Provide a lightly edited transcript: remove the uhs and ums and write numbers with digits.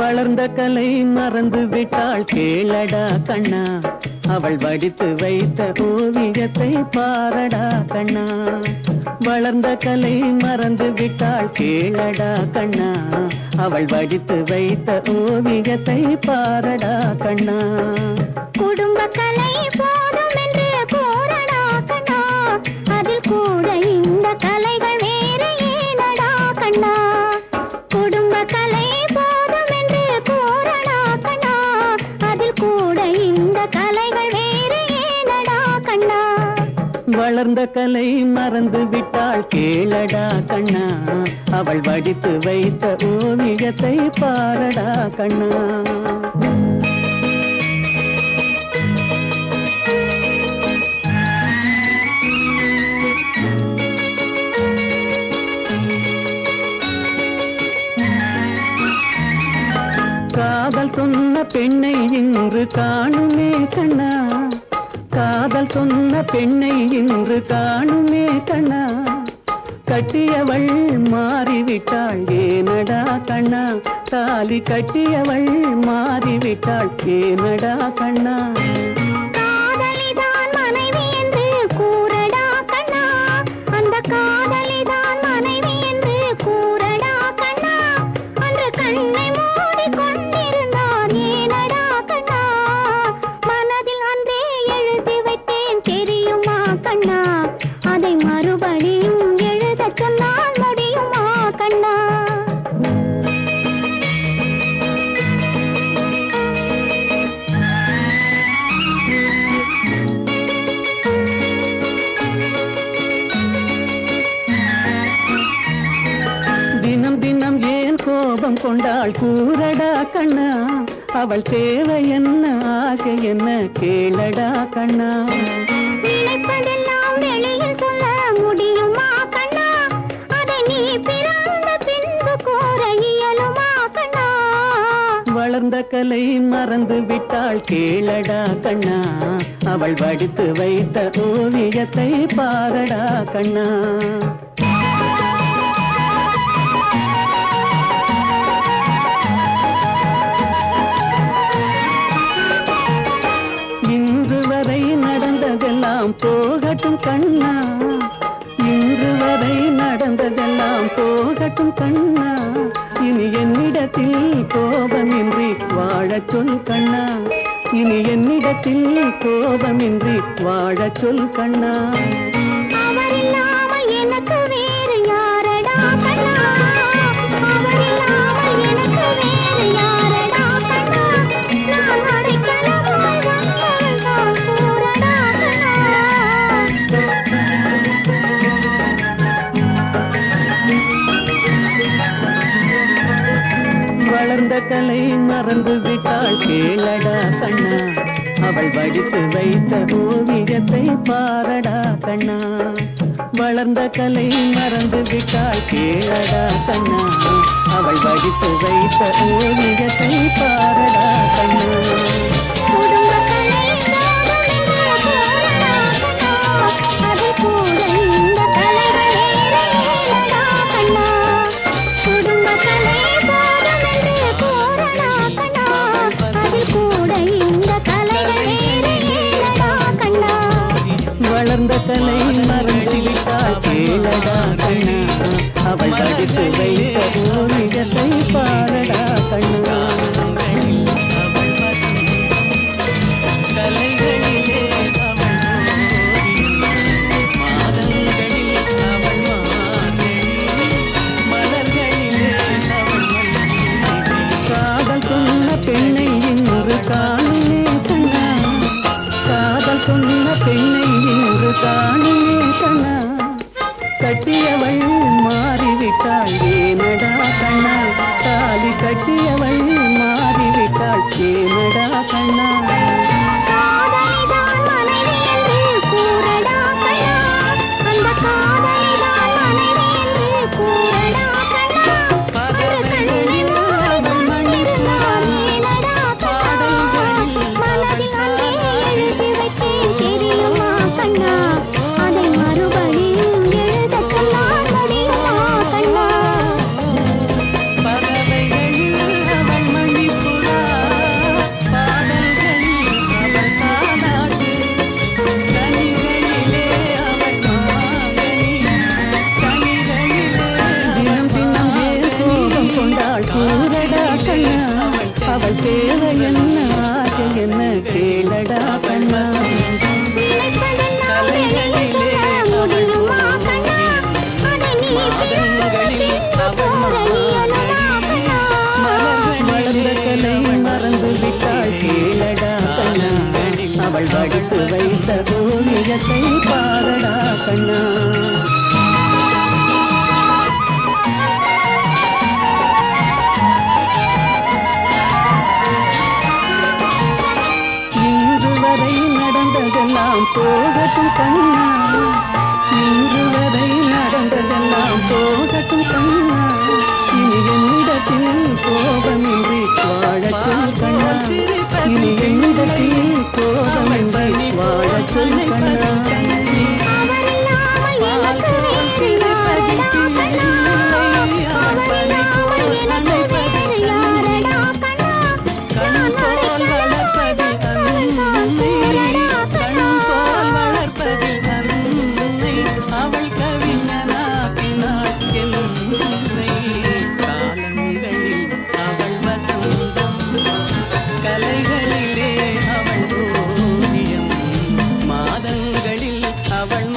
வளர்ந்த கலை மறந்து விட்டாள் கேளடா கண்ணா, அவள் வடித்து வைத்த ஓவியத்தை பாரடா கண்ணா. வளர்ந்த கலை மறந்து விட்டாள் கேளடா கண்ணா, அவள் வடித்து வைத்த ஓவியத்தை பாரடா கண்ணா. குடும்ப கலை போதும் என்று கூறடா கண்ணா, அதில் கூட இந்த கலைகள் வேறு ஏனடா கண்ணா. குடும்ப கலை போதும் என்று கூறடா கண்ணா, அதில் கூட இந்த கலைகள் வேறு ஏனடா கண்ணா. வளர்ந்த கலை மறந்து விட்டாள் கேளடா கண்ணா, அவள் வடித்து வைத்த ஓவியத்தை பாரடா கண்ணா. காதல் சொன்ன பெண்ணை இன்று காணுமே கண்ணா, காதல் சொன்ன பெண்ணை இன்று காணுமே கண்ணா. கட்டியவள் மாறிவிட்டாள் ஏனடா கண்ணா, தாலி கட்டியவள் மாறிவிட்டாள் ஏனடா கண்ணா. காதலிதான் மனைவி என்று கூறடா கண்ணா, அந்த காதலிதான் மனைவி என்று கூறடா கண்ணா. அன்று கண்ணை மூடி கொண்டிருந்தான் ஏனடா கண்ணா, மனதில் அன்றே எழுதி வைத்தேன் தெரியுமா கண்ணா. அதை மறுபடியும் எழுத சொன்னால் முடியுமா கண்ணா. தினம் தினம் ஏன் கோபம் கொண்டாள் கூறடா கண்ணா, அவள் தேவை என்ன ஆசை என்ன கேளடா கண்ணா. நினைப்பதெல்லாம் வெளியில் சொல்ல முடியுமா கண்ணா, அதை நீ பிறந்த பின்பு கூற இயலுமா கண்ணா. வளர்ந்த கலை மறந்து விட்டாள் கேளடா கண்ணா, அவள் வடித்து வைத்த ஓவியத்தை பாரடா கண்ணா. இன்று வரை நடந்ததெல்லாம் போகட்டும் கண்ணா, இன்று வரை நடந்ததெல்லாம் போகட்டும் கண்ணா. இனி என்னிடத்தில் கோபமின்றி வாழச் சொல் கண்ணா, இனி என்னிடத்தில் கோபமின்றி வாழச் சொல் கண்ணா. அவர் இல்லாமல் எனக்கு வேறு யாரடா கண்ணா, அவர் இல்லாமல் எனக்கு வேறு யாரடா கண்ணா. நான் அடைக்கலமாய் வந்தவள் தான் கூறடா கண்ணா. வளர்ந்த கலை மறந்து விட்டாள் கேளடா கண்ணா, அவள் வடித்து வைத்த ஓவியத்தை பாரடா கண்ணா. வளர்ந்த கலை மறந்து விட்டாள் கேளடா கண்ணா, அவள் வடித்து வைத்த ஓவியத்தை பாரடா கண்ணா. குடும்ப கலை போதும் என்று கூறடா கண்ணா, அதில் கூட இந்த கலைகள் வேறு ஏனடா கண்ணா. குடும்ப கலை போதும் என்று கூறடா கண்ணா, அதில் கூட இந்த கலைகள் வேறு ஏனடா கண்ணா. வளர்ந்த கலை மறந்து விட்டாள் கேளடா கண்ணா, அவள் வடித்து வைத்த ஓவியத்தை பாரடா கண்ணா. காதல் சொன்ன பெண்ணை இன்று காணுமே கண்ணா, காதல் சொன்ன பெண்ணை இன்று காணுமே கண்ணா. கட்டியவள் மாறிவிட்டாள் ஏனடா கண்ணா, தாலி கட்டியவள் மாறிவிட்டாள் ஏனடா கண்ணா. காதலிதான் மனைவி என்று கூறடா கண்ணா, அந்த காதலிதான் மனைவி என்று கூறடா கண்ணா. அன்று கண்ணில் அவள் மன்னித்தாள் ஏனடா கண்ணா, மனதில் அன்றே எழுதி வைத்தேன் தெரியுமா கண்ணா. அதை மறுபடியும் எழுத சொன்னால் முடியுமா கண்ணா. பறவைகளில் அவள் மணி அவள் தேவை என்ன ஆசை என்ன கேளடா கண்ணா நினைப்பதெல்லாம் நிறைவேற்ற முடியுமா கண்ணா அதை நீ பிறந்த பின்பு கூற இயலுமா கண்ணா வளர்ந்த கலை மறந்து விட்டாள் கேளடா கண்ணா அவள் வடித்து வைத்த ஓவியத்தை பாரடா கண்ணா இன்று வரை நடந்ததெல்லாம் போகட்டும் கண்ணா இன்று வரை நடந்ததெல்லாம் போகட்டும் கண்ணா இனி என்னிடத்தில் கோபமின்றி வாழச் சொல் கண்ணா இனி என்னிடத்தில் கோபமின்றி வாழச் சொல் கண்ணா அவரில்லாமல் எனக்கு வேறு யாரடா கண்ணா அவரில்லாமல் எனக்கு வேறு யாரடா கண்ணா நான் வளர்ப்பது அன்னை கண் போல் வளர்ப்பது அன்னை அவள் கவிஞனாக்கினாள் என்னை காலங்களில் அவள் வசந்தம் கலைகளிலே அவள் ஓவியம் மாதங்களில் அவள்